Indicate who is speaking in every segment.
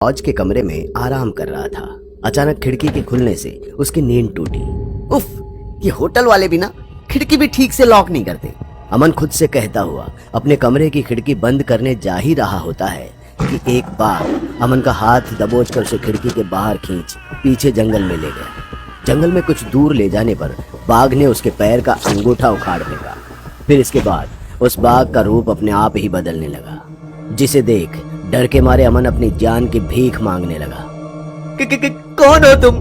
Speaker 1: फौज के कमरे में आराम कर रहा था। अचानक खिड़की के खुलने से उसकी नींद टूटी। उफ, ये होटल वाले भी ना खिड़की भी ठीक से लॉक नहीं करते। अमन खुद से कहता हुआ अपने कमरे की खिड़की बंद करने जा ही रहा होता है कि एक बार अमन का हाथ दबोचकर उसे खिड़की के बाहर खींच पीछे जंगल में ले गया। जंगल में कुछ दूर ले जाने पर बाघ ने उसके पैर का अंगूठा उखाड़ फेंका। फिर इसके बाद उस बाघ का रूप अपने आप ही बदलने लगा, जिसे देख डर के मारे अमन अपनी जान की भीख मांगने लगा।
Speaker 2: कौन हो तुम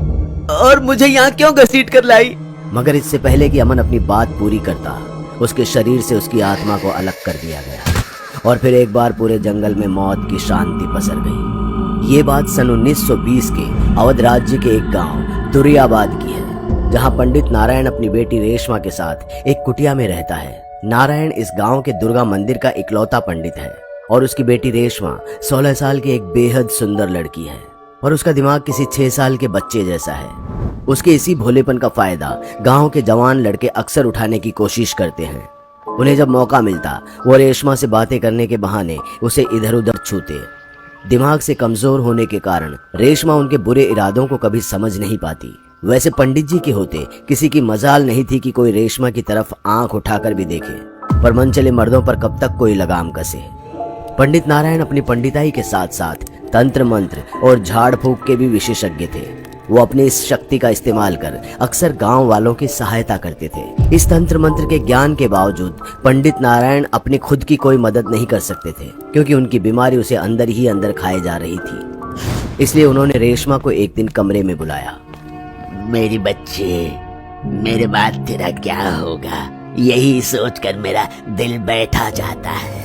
Speaker 2: और मुझे यहाँ क्यों घसीट कर लाई?
Speaker 1: मगर इससे पहले कि अमन अपनी बात पूरी करता, उसके शरीर से उसकी आत्मा को अलग कर दिया गया और फिर एक बार पूरे जंगल में मौत की शांति पसर गई। ये बात सन 1920 के अवध राज्य के एक गांव दुरियाबाद की है, जहां पंडित नारायण अपनी बेटी रेशमा के साथ एक कुटिया में रहता है। नारायण इस गांव के दुर्गा मंदिर का इकलौता पंडित है और उसकी बेटी रेशमा 16 साल की एक बेहद सुंदर लड़की है और उसका दिमाग किसी 6 साल के बच्चे जैसा है। उसके इसी भोलेपन का फायदा गांव के जवान लड़के अक्सर उठाने की कोशिश करते हैं। उन्हें जब मौका मिलता वो रेशमा से बातें करने के बहाने उसे इधर उधर छूते। दिमाग से कमजोर होने के कारण रेशमा उनके बुरे इरादों को कभी समझ नहीं पाती। वैसे पंडित जी के होते किसी की मजाल नहीं थी कि कोई रेशमा की तरफ आंख उठाकर भी देखे, पर मनचले मर्दों पर कब तक कोई लगाम कसे। पंडित नारायण अपनी पंडिताई के साथ साथ तंत्र मंत्र और झाड़ फूक के भी विशेषज्ञ थे। वो अपनी इस शक्ति का इस्तेमाल कर अक्सर गांव वालों की सहायता करते थे। इस तंत्र मंत्र के ज्ञान के बावजूद पंडित नारायण अपनी खुद की कोई मदद नहीं कर सकते थे, क्योंकि उनकी बीमारी उसे अंदर ही अंदर खाए जा रही थी। इसलिए उन्होंने रेशमा को एक दिन कमरे में बुलाया।
Speaker 3: मेरी बच्चे, मेरे बाद तेरा क्या होगा, यही सोचकर मेरा दिल बैठा जाता है।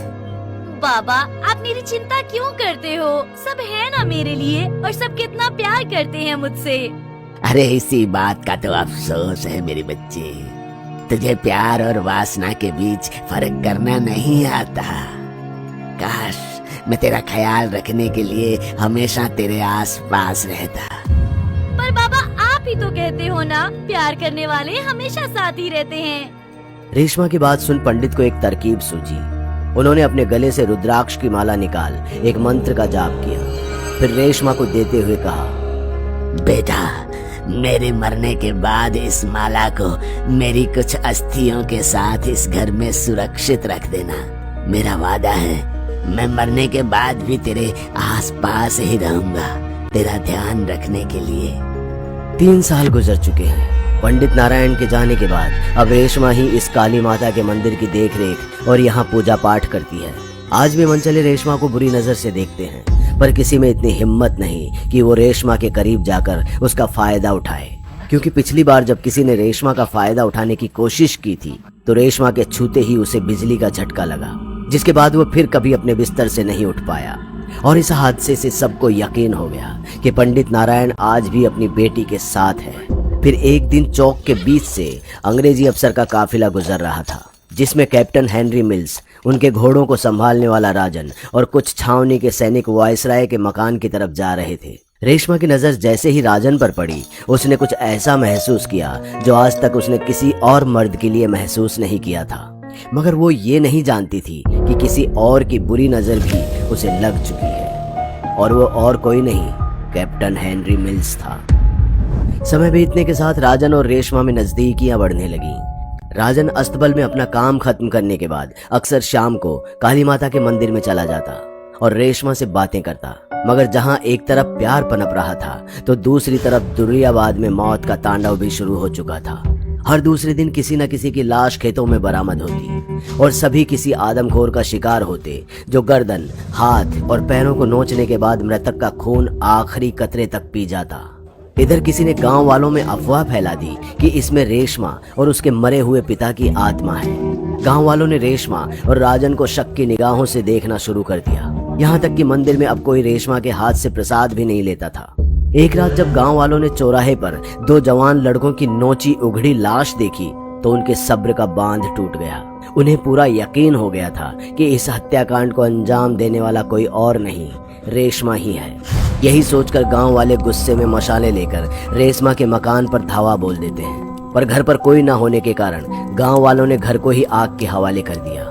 Speaker 4: बाबा, आप मेरी चिंता क्यों करते हो? सब है ना मेरे लिए और सब कितना प्यार करते हैं मुझसे।
Speaker 3: अरे इसी बात का तो अफसोस है मेरे बच्चे, तुझे प्यार और वासना के बीच फर्क करना नहीं आता। काश मैं तेरा ख्याल रखने के लिए हमेशा तेरे आस पास रहता।
Speaker 4: पर बाबा, आप ही तो कहते हो ना, प्यार करने वाले हमेशा साथ ही रहते हैं।
Speaker 1: रेशमा की बात सुन पंडित को एक तरकीब सूझी। उन्होंने अपने गले से रुद्राक्ष की माला निकाल एक मंत्र का जाप किया, फिर रेशमा को देते हुए कहा,
Speaker 3: बेटा, मेरे मरने के बाद इस माला को मेरी कुछ अस्थियों के साथ इस घर में सुरक्षित रख देना। मेरा वादा है, मैं मरने के बाद भी तेरे आसपास ही रहूंगा, तेरा ध्यान रखने के लिए।
Speaker 1: 3 साल गुजर चुके हैं। पंडित नारायण के जाने के बाद अब रेशमा ही इस काली माता के मंदिर की देखरेख और यहाँ पूजा पाठ करती है। आज भी मनचले रेशमा को बुरी नजर से देखते हैं, पर किसी में इतनी हिम्मत नहीं कि वो रेशमा के करीब जाकर उसका फायदा उठाए, क्योंकि पिछली बार जब किसी ने रेशमा का फायदा उठाने की कोशिश की थी तो रेशमा के छूते ही उसे बिजली का झटका लगा, जिसके बाद वो फिर कभी अपने बिस्तर से नहीं उठ पाया। और इस हादसे से सबको यकीन हो गया कि पंडित नारायण आज भी अपनी बेटी के साथ है। फिर एक दिन चौक के बीच से अंग्रेजी अफसर का काफिला गुजर रहा था, जिसमें कैप्टन हेनरी मिल्स, उनके घोड़ों को संभालने वाला राजन और कुछ छावनी के सैनिक वायसराय के मकान की तरफ जा रहे थे। रेशमा की नजर जैसे ही राजन पर पड़ी, उसने कुछ ऐसा महसूस किया जो आज तक उसने किसी और मर्द के लिए महसूस नहीं किया था। मगर वो ये नहीं जानती थी कि किसी और की बुरी नजर भी उसे लग चुकी है, और वो और कोई नहीं, कैप्टन हेनरी मिल्स था। समय बीतने के साथ राजन और रेशमा में नजदीकियां बढ़ने लगी। राजन अस्तबल में अपना काम खत्म करने के बाद अक्सर शाम को काली माता के मंदिर में चला जाता और रेशमा से बातें करता। मगर जहां एक तरफ प्यार पनप रहा था तो दूसरी तरफ दुरियाबाद में मौत का तांडव भी शुरू हो चुका था। हर दूसरे दिन किसी न किसी की लाश खेतों में बरामद होती और सभी किसी आदमखोर का शिकार होते, जो गर्दन, हाथ और पैरों को नोचने के बाद मृतक का खून आखिरी कतरे तक पी जाता। इधर किसी ने गांव वालों में अफवाह फैला दी कि इसमें रेशमा और उसके मरे हुए पिता की आत्मा है। गांव वालों ने रेशमा और राजन को शक की निगाहों से देखना शुरू कर दिया। यहाँ तक कि मंदिर में अब कोई रेशमा के हाथ से प्रसाद भी नहीं लेता था। एक रात जब गांव वालों ने चौराहे पर 2 जवान लड़कों की नोची उघड़ी लाश देखी तो उनके सब्र का बांध टूट गया। उन्हें पूरा यकीन हो गया था कि इस हत्याकांड को अंजाम देने वाला कोई और नहीं, रेशमा ही है। यही सोचकर गांव वाले गुस्से में मशाले लेकर रेशमा के मकान पर धावा बोल देते हैं, पर घर पर कोई न होने के कारण गांव वालों ने घर को ही आग के हवाले कर दिया।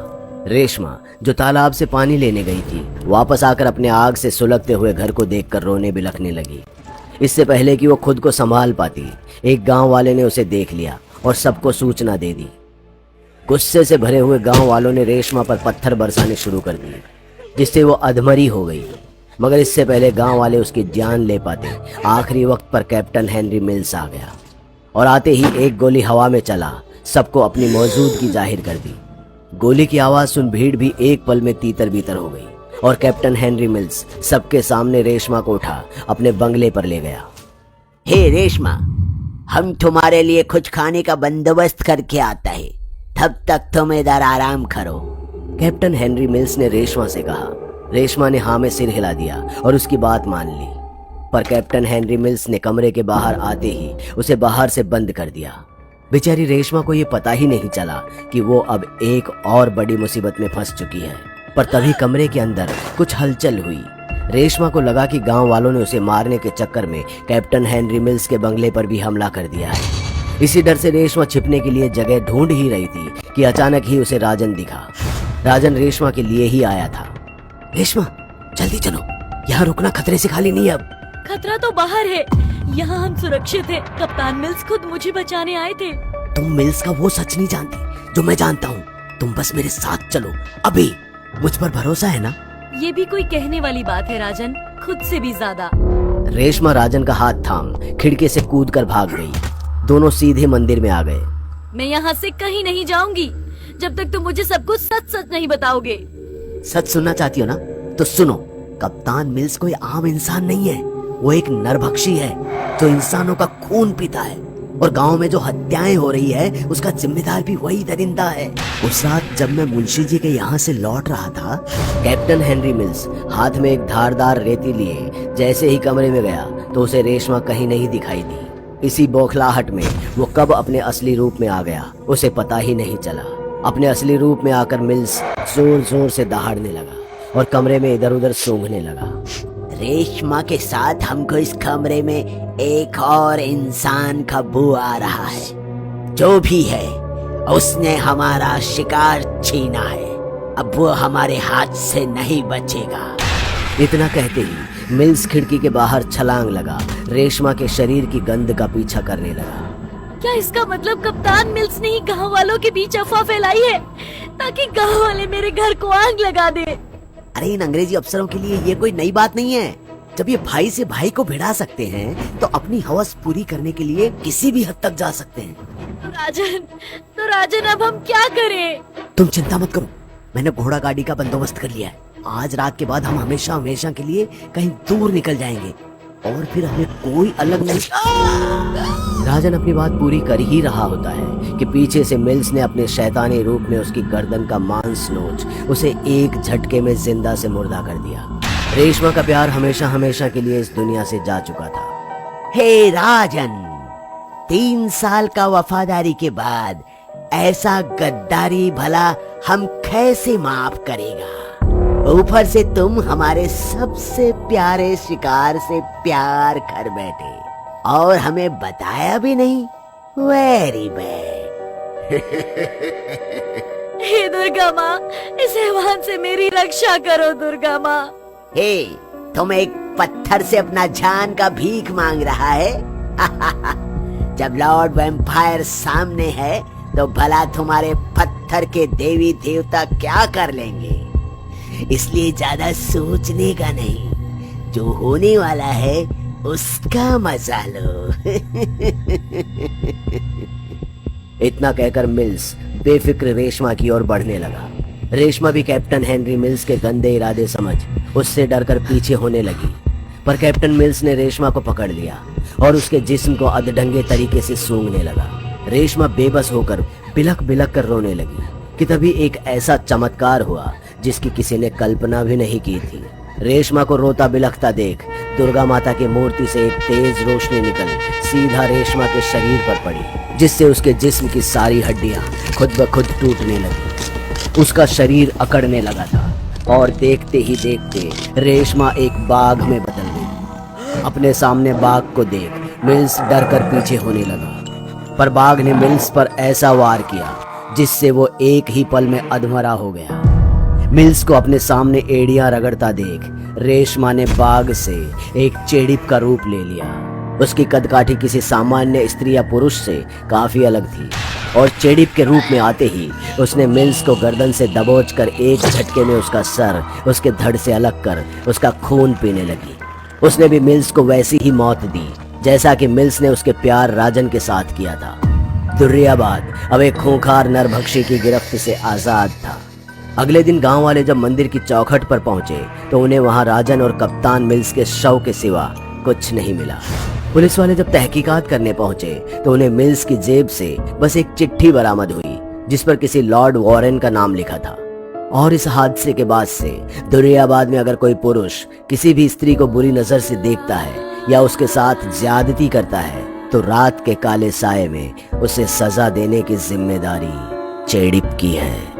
Speaker 1: रेशमा जो तालाब से पानी लेने गई थी वापस आकर अपने आग से सुलगते हुए घर को देखकर रोने बिलखने लगी। इससे पहले कि वो खुद को संभाल पाती, एक गांव वाले ने उसे देख लिया और सबको सूचना दे दी। गुस्से से भरे हुए गांव वालों ने रेशमा पर पत्थर बरसाने शुरू कर दिए, जिससे वो अधमरी हो गई। मगर इससे पहले गांव वाले उसकी जान ले पाते, आखिरी वक्त पर कैप्टन हेनरी मिल्स आ गया और आते ही एक गोली हवा में चला सबको अपनी मौजूदगी जाहिर कर दी। गोली की आवाज सुन भीड़ भी एक पल में तीतर बीतर हो गई और कैप्टन हेनरी मिल्स सबके सामने रेशमा को उठा अपने बंगले पर ले गया।
Speaker 3: हे रेशमा, हम तुम्हारे लिए कुछ खाने का बंदोबस्त करके आता है, तब तक तुम इधर आराम करो।
Speaker 1: कैप्टन हेनरी मिल्स ने रेशमा से कहा। रेशमा ने हाँ में सिर हिला दिया और उसकी बात मान ली। पर कैप्टन हेनरी मिल्स ने कमरे के बाहर आते ही उसे बाहर से बंद कर दिया। बेचारी रेशमा को यह पता ही नहीं चला कि वो अब एक और बड़ी मुसीबत में फंस चुकी है। पर तभी कमरे के अंदर कुछ हलचल हुई। रेशमा को लगा कि गांव वालों ने उसे मारने के चक्कर में कैप्टन हेनरी मिल्स के बंगले पर भी हमला कर दिया है। इसी डर से रेशमा छिपने के लिए जगह ढूंढ ही रही थी कि अचानक ही उसे राजन दिखा। राजन रेशमा के लिए ही आया था। रेशमा, जल्दी चलो, यहाँ रुकना खतरे से खाली नहीं है। अब
Speaker 4: खतरा तो बाहर है, यहाँ हम सुरक्षित हैं। कप्तान मिल्स खुद मुझे बचाने आए थे।
Speaker 1: तुम मिल्स का वो सच नहीं जानती जो मैं जानता हूँ। तुम बस मेरे साथ चलो अभी। मुझ पर भरोसा है ना?
Speaker 4: ये भी कोई कहने वाली बात है राजन, खुद से भी ज्यादा।
Speaker 1: रेशमा राजन का हाथ थाम खिड़की से कूदकर भाग गई। दोनों सीधे मंदिर में आ गए।
Speaker 4: मैं यहाँ से कहीं नहीं जाऊंगी जब तक तुम मुझे सब कुछ सच सच नहीं बताओगे।
Speaker 1: सच सुनना चाहती हो ना? तो सुनो, कप्तान मिल्स कोई आम इंसान नहीं है। वो एक नरभक्षी है जो इंसानों का खून पीता है, और गांव में जो हत्याएं हो रही है उसका जिम्मेदार भी वही दरिंदा है। उस रात जब मैं मुंशी जी के यहाँ से लौट रहा था, कैप्टन हेनरी मिल्स हाथ में एक धारदार रेती लिए जैसे ही कमरे में गया तो उसे रेशमा कहीं नहीं दिखाई दी। इसी बौखलाहट में वो कब अपने असली रूप में आ गया उसे पता ही नहीं चला। अपने असली रूप में आकर मिल्स जोर जोर से दहाड़ने लगा और कमरे में इधर उधर सूंघने लगा।
Speaker 3: रेशमा के साथ हमको इस कमरे में एक और इंसान का बू आ रहा है। जो भी है उसने हमारा शिकार छीना है, अब वो हमारे हाथ से नहीं बचेगा।
Speaker 1: इतना कहते ही मिल्स खिड़की के बाहर छलांग लगा, रेशमा के शरीर की गंध का पीछा करने लगा।
Speaker 4: क्या इसका मतलब कप्तान मिल्स ने ही गाँव वालों के बीच अफवाह फैलाई है ताकि गाँव वाले मेरे घर को आग लगा दे?
Speaker 1: अरे इन अंग्रेजी अफसरों के लिए ये कोई नई बात नहीं है। जब ये भाई से भाई को भिड़ा सकते हैं तो अपनी हवस पूरी करने के लिए किसी भी हद तक जा सकते हैं।
Speaker 4: तो राजन अब हम क्या करें?
Speaker 1: तुम चिंता मत करो, मैंने घोड़ा गाड़ी का बंदोबस्त कर लिया है। आज रात के बाद हम हमेशा हमेशा के लिए कहीं दूर निकल जाएंगे और फिर हमें कोई अलग नहीं। राजन अपनी बात पूरी कर ही रहा होता है कि पीछे से मिल्स ने अपने शैतानी रूप में उसकी गर्दन का मांस नोच उसे एक झटके में जिंदा से मुर्दा कर दिया। रेशमा का प्यार हमेशा हमेशा के लिए इस दुनिया से जा चुका था।
Speaker 3: हे राजन, 3 साल का वफादारी के बाद ऐसा गद्दारी भला हम कैसे माफ करेगा? ऊपर से तुम हमारे सबसे प्यारे शिकार से प्यार कर बैठे और हमें बताया भी नहीं। Very bad.
Speaker 4: हे दुर्गा माँ, इस हैवान से मेरी रक्षा करो दुर्गा माँ।
Speaker 3: हे, तुम एक पत्थर से अपना जान का भीख मांग रहा है? जब लॉर्ड वैम्पायर सामने है तो भला तुम्हारे पत्थर के देवी देवता क्या कर लेंगे? इसलिए ज्यादा सोचने का नहीं, जो होने वाला है उसका मजा लो।
Speaker 1: इतना कहकर मिल्स बेफिक्र रेशमा की ओर बढ़ने लगा। रेशमा भी कैप्टन हेनरी मिल्स के गंदे इरादे समझ उससे डरकर पीछे होने लगी। पर कैप्टन मिल्स ने रेशमा को पकड़ लिया और उसके जिस्म को अधढंगे तरीके से सूंघने लगा। रेशमा बेबस होकर बिलख बिलख कर रोने लगी कि तभी एक ऐसा चमत्कार हुआ जिसकी किसी ने कल्पना भी नहीं की थी। रेशमा को रोता बिलखता देख दुर्गा माता की मूर्ति से एक तेज रोशनी निकल सीधा रेशमा के शरीर पर पड़ी, जिससे उसके जिस्म की सारी हड्डियां खुद ब खुद टूटने लगी। उसका शरीर अकड़ने लगा था और देखते ही देखते रेशमा एक बाघ में बदल गई। अपने सामने बाघ को देख मिल्स डर कर पीछे होने लगा, पर बाघ ने मिल्स पर ऐसा वार किया जिससे वो एक ही पल में अधमरा हो गया। मिल्स को अपने सामने एड़ियां रगड़ता देख रेशमा ने बाघ से एक चेड़िप का रूप ले लिया। उसकी कदकाठी किसी सामान्य स्त्री या पुरुष से काफी अलग थी और चेड़िप के रूप में आते ही उसने मिल्स को गर्दन से दबोचकर एक झटके में उसका सर उसके धड़ से अलग कर उसका खून पीने लगी। उसने भी मिल्स को वैसी ही मौत दी जैसा कि मिल्स ने उसके प्यार राजन के साथ किया था। दुर्याबाद अब एक खूंखार नरभक्षी की गिरफ्त से आजाद था। अगले दिन गांव वाले जब मंदिर की चौखट पर पहुंचे तो उन्हें वहां राजन और कप्तान मिल्स के शव के सिवा कुछ नहीं मिला। पुलिस वाले जब तहकीकात करने पहुंचे तो उन्हें मिल्स की जेब से बस एक चिट्ठी बरामद हुई जिस पर किसी लॉर्ड वॉरेन का नाम लिखा था। और इस हादसे के बाद से दुर्याबाद में अगर कोई पुरुष किसी भी स्त्री को बुरी नजर से देखता है या उसके साथ ज्यादती करता है तो रात के काले साये में उसे सजा देने की जिम्मेदारी चेड़िप की है।